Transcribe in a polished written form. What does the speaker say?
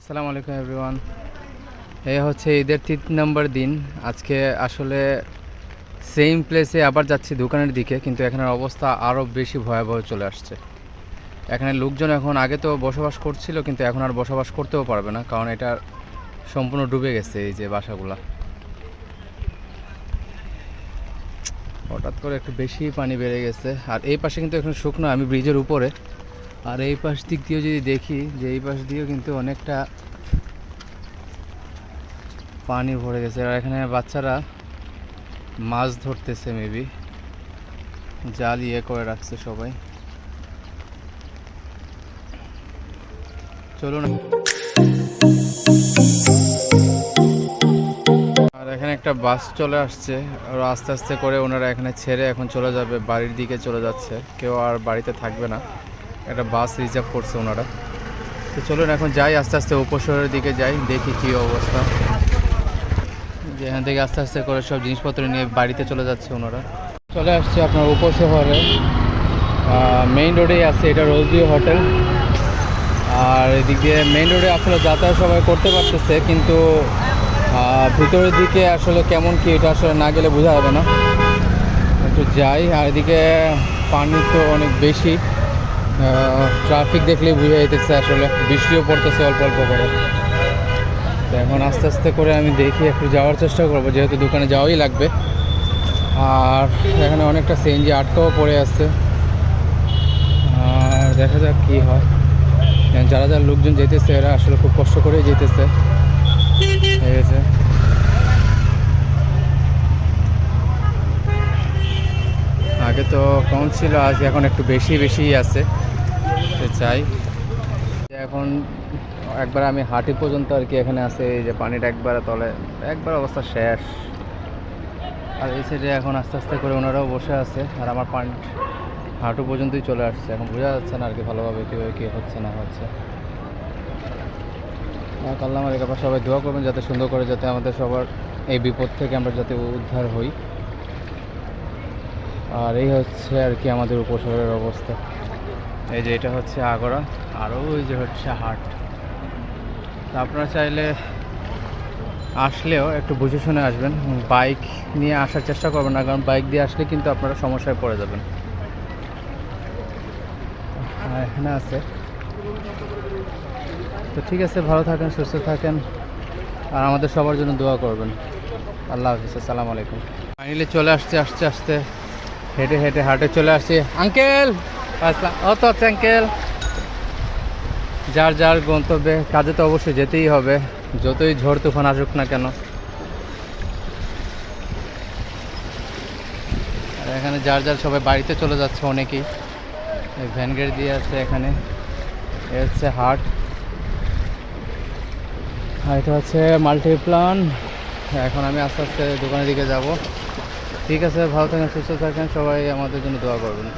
আসসালামু আলাইকুম এভরিওয়ান। এই হচ্ছে ঈদের 3 নম্বর দিন। আজকে আসলে সেম প্লেসে আবার যাচ্ছি দোকানের দিকে, কিন্তু এখানের অবস্থা আরও বেশি ভয়াবহ চলে আসছে। এখানে লোকজন এখন আগে তো বসবাস করছিল, কিন্তু এখন আর বসবাস করতেও পারবে না, কারণ এটা সম্পূর্ণ ডুবে গেছে। এই যে বাসাগুলা হঠাৎ করে একটু বেশি পানি বেড়ে গেছে। আর এই পাশে কিন্তু এখন শুকনো, আমি ব্রিজের উপরে। আর এই পাশ দিক দিয়েও যদি দেখি, যে এই পাশ দিয়েও কিন্তু অনেকটা পানি ভরে গেছে। আর এখানে বাচ্চারা মাছ ধরতেছে, মেবি জাল করে রাখছে সবাই। চলুন। আর এখানে একটা বাস চলে আসছে, আর আস্তে আস্তে করে ওনারা এখানে ছেড়ে এখন চলে যাবে, বাড়ির দিকে চলে যাচ্ছে। কেউ আর বাড়িতে থাকবে না, একটা বাস রিজার্ভ করছে ওনারা। তো চলুন এখন যাই, আস্তে আস্তে উপশহরের দিকে যাই, দেখি কী অবস্থা। যে এখান থেকে আস্তে আস্তে করে সব জিনিসপত্র নিয়ে বাড়িতে চলে যাচ্ছে ওনারা। চলে আসছে আপনার উপশহরে, মেইন রোডেই আছে, এটা রোজভিউ হোটেল। আর এদিক দিয়ে মেইন রোডে আসলে যাতায়াত সবাই করতে পারতেছে, কিন্তু ভিতরের দিকে আসলে কেমন কি এটা আসলে না গেলে বোঝা যাবে না। একটু যাই। আর এদিকে পানি তো অনেক বেশি, ট্রাফিক দেখলেই বোঝা যেতেছে, আসলে বৃষ্টিও পড়তেছে অল্প অল্প করে। তো এখন আস্তে আস্তে করে আমি দেখি, একটু যাওয়ার চেষ্টা করবো, যেহেতু দোকানে যাওয়াই লাগবে। আর এখানে অনেকটা সিএনজি আটকাও পড়ে আছে, আর দেখা যাক কী হয়। যারা যারা লোকজন যেতেছে এরা আসলে খুব কষ্ট করেই যেতেছে। ঠিক আছে, আগে তো কম ছিল, আজ এখন একটু বেশি বেশিই আছে। চাই এখন একবার আমি হাঁটি পর্যন্ত আর কি এখানে আছে, এই যে পানিটা একবার তলে, একবার অবস্থা শেষ। আর এই সাইডে এখন আস্তে আস্তে করে ওনারাও বসে আছে, আর আমার পানি হাঁটু পর্যন্তই চলে আসছে। এখন বোঝা যাচ্ছে না আর কি ভালোভাবে কীভাবে কী হচ্ছে না হচ্ছে। আল্লাহ আমার এবার সবাই দোয়া করবেন, যাতে সুন্দর করে, যাতে আমাদের সবার এই বিপদ থেকে আমরা যাতে উদ্ধার হই। আর এই হচ্ছে আর কি আমাদের উপশহরের অবস্থা। এই যে এটা হচ্ছে আগরা, আরও ওই যে হচ্ছে হাট। তা আপনারা চাইলে আসলেও একটু বুঝে শুনে আসবেন, বাইক নিয়ে আসার চেষ্টা করবেন না, কারণ বাইক দিয়ে আসলে কিন্তু আপনারা সমস্যায় পড়ে যাবেন। এখানে আছে। তো ঠিক আছে, ভালো থাকেন, সুস্থ থাকেন, আর আমাদের সবার জন্য দোয়া করবেন। আল্লাহ হাফিজ, আসসালামু আলাইকুম। ফাইনালি চলে আসছে, আস্তে আস্তে হেঁটে হেঁটে হাটে চলে আসছি। আঙ্কেল আসলাম। ও তো আচ্ছা আঙ্কেল, যার যার গন্তব্যে কাজে তো অবশ্যই যেতেই হবে, যতই ঝড় তুফান আসুক না কেন। আর এখানে যার যার সবাই বাড়িতে চলে যাচ্ছে, অনেকেই ভ্যান গাড়ি দিয়ে আছে এখানে। এ হচ্ছে হাট, আর এটা হচ্ছে মাল্টিপ্লান। এখন আমি আস্তে আস্তে দোকানের দিকে যাব। ঠিক আছে, ভালো থাকেন, সুস্থ থাকেন, সবাই আমাদের জন্য দোয়া করবেন।